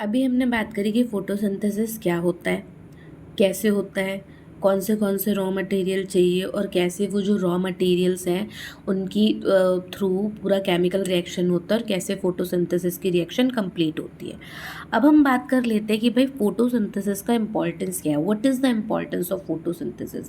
अभी हमने बात करी कि फोटोसिंथेसिस क्या होता है, कैसे होता है, कौन से रॉ मटेरियल चाहिए और कैसे वो जो रॉ मटेरियल्स हैं उनकी थ्रू पूरा केमिकल रिएक्शन होता है और कैसे फोटोसिंथेसिस की रिएक्शन कंप्लीट होती है। अब हम बात कर लेते हैं कि भाई फोटोसिंथेसिस का इम्पोर्टेंस क्या है, what is the importance of photosynthesis.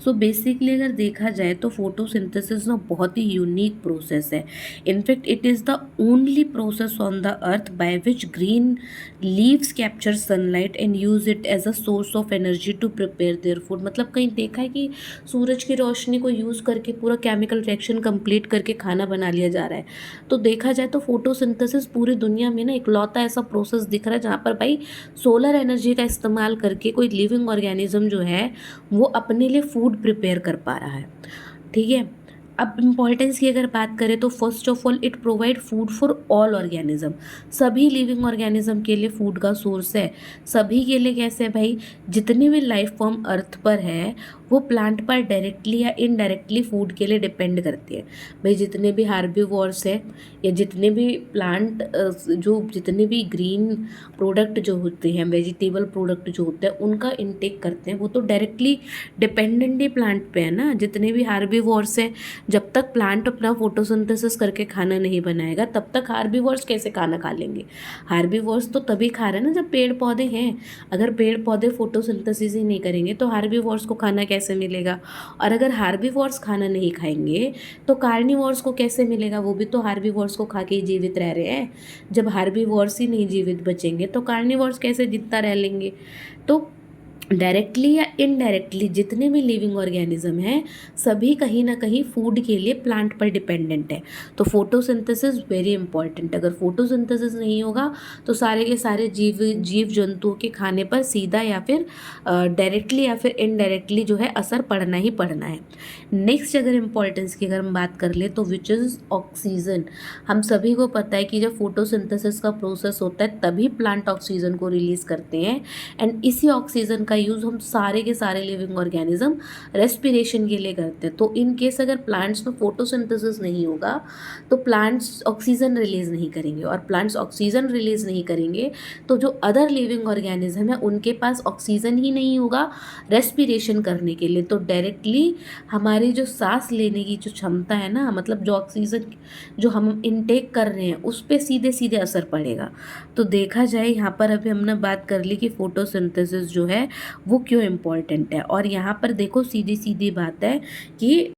So basically अगर देखा जाए तो फोटोसिंथेसिस ना बहुत ही यूनिक प्रोसेस है। In fact it is the only process on the earth by which green leaves capture sunlight and use it as a source of energy to prepare their food. मतलब कहीं देखा है कि सूरज की रोशनी को यूज़ करके पूरा केमिकल रिएक्शन कंप्लीट करके खाना बना लिया जा रहा है। तो देखा जाए तो फोटोसिंथेसिस पूरी दुनिया में ना इकलौता ऐसा प्रोसेस दिख रहा है जहाँ पर भाई सोलर एनर्जी का इस्तेमाल करके कोई लिविंग ऑर्गेनिज्म जो है वो अपने लिए फूड प्रिपेयर कर पा रहा है। ठीक है। अब इम्पॉर्टेंस की अगर बात करें तो first of all it provide food for all organism. सभी लिविंग ऑर्गेनिज्म के लिए फूड का सोर्स है। सभी के लिए कैसे है भाई, जितनी भी लाइफ फॉर्म अर्थ पर है वो प्लांट पर डायरेक्टली या इनडायरेक्टली फूड के लिए डिपेंड करती है। भाई जितने भी हार्बीवोर्स है या जितने भी प्लांट जो जितने भी ग्रीन प्रोडक्ट जो होते हैं, वेजिटेबल प्रोडक्ट जो होते हैं उनका इनटेक करते हैं, वो तो डायरेक्टली डिपेंडेंट ही प्लांट पे है ना। जितने भी हार्बीवोर्स हैं, जब तक प्लांट अपना फोटोसिंथेसिस करके खाना नहीं बनाएगा तब तक हार्बीवोर्स कैसे खाना खा लेंगे। हार्बीवोर्स तो तभी खा रहे हैं ना जब पेड़ पौधे हैं। अगर पेड़ पौधे फोटोसिंथेसिस ही नहीं करेंगे तो हार्बीवोर्स को खाना कैसे मिलेगा। और अगर हार्बीवोर्स खाना नहीं खाएंगे तो कार्निवोर्स को कैसे मिलेगा, वो भी तो हार्बीवोर्स को खा के ही जीवित रह रहे हैं। जब हार्बीवोर्स ही नहीं जीवित बचेंगे तो कार्निवोर्स कैसे जिंदा रह लेंगे। तो डायरेक्टली या इनडायरेक्टली जितने भी लिविंग ऑर्गेनिज्म हैं सभी कहीं ना कहीं फूड के लिए प्लांट पर डिपेंडेंट है। तो फोटोसिंथेसिस वेरी इंपॉर्टेंट। अगर फोटोसिंथेसिस नहीं होगा तो सारे के सारे जीव जीव जंतुओं के खाने पर सीधा या फिर डायरेक्टली या फिर इनडायरेक्टली जो है असर पड़ना ही पड़ना है। नेक्स्ट अगर इम्पोर्टेंस की अगर हम बात कर ले तो विच इज़ ऑक्सीजन। हम सभी को पता है कि जब फोटोसिंथेसिस का प्रोसेस होता है तभी प्लांट ऑक्सीजन को रिलीज करते हैं एंड इसी ऑक्सीजन का यूज़ हम सारे के सारे लिविंग ऑर्गेनिज्म रेस्पिरेशन के लिए करते हैं। तो इन केस अगर प्लांट्स में फोटोसिंथेसिस नहीं होगा तो प्लांट्स ऑक्सीजन रिलीज नहीं करेंगे और प्लांट्स ऑक्सीजन रिलीज नहीं करेंगे तो जो अदर लिविंग ऑर्गेनिज्म है उनके पास ऑक्सीजन ही नहीं होगा रेस्पिरेशन करने के लिए। तो डायरेक्टली हमारी जो सांस लेने की जो क्षमता है ना, मतलब जो ऑक्सीजन जो हम इनटेक कर रहे हैं उस पर सीधे सीधे असर पड़ेगा। तो देखा जाए यहाँ पर अभी हमने बात कर ली कि फोटोसिंथेसिस जो है वो क्यों इम्पोर्टेंट है। और यहाँ पर देखो सीधी सीधी बात है कि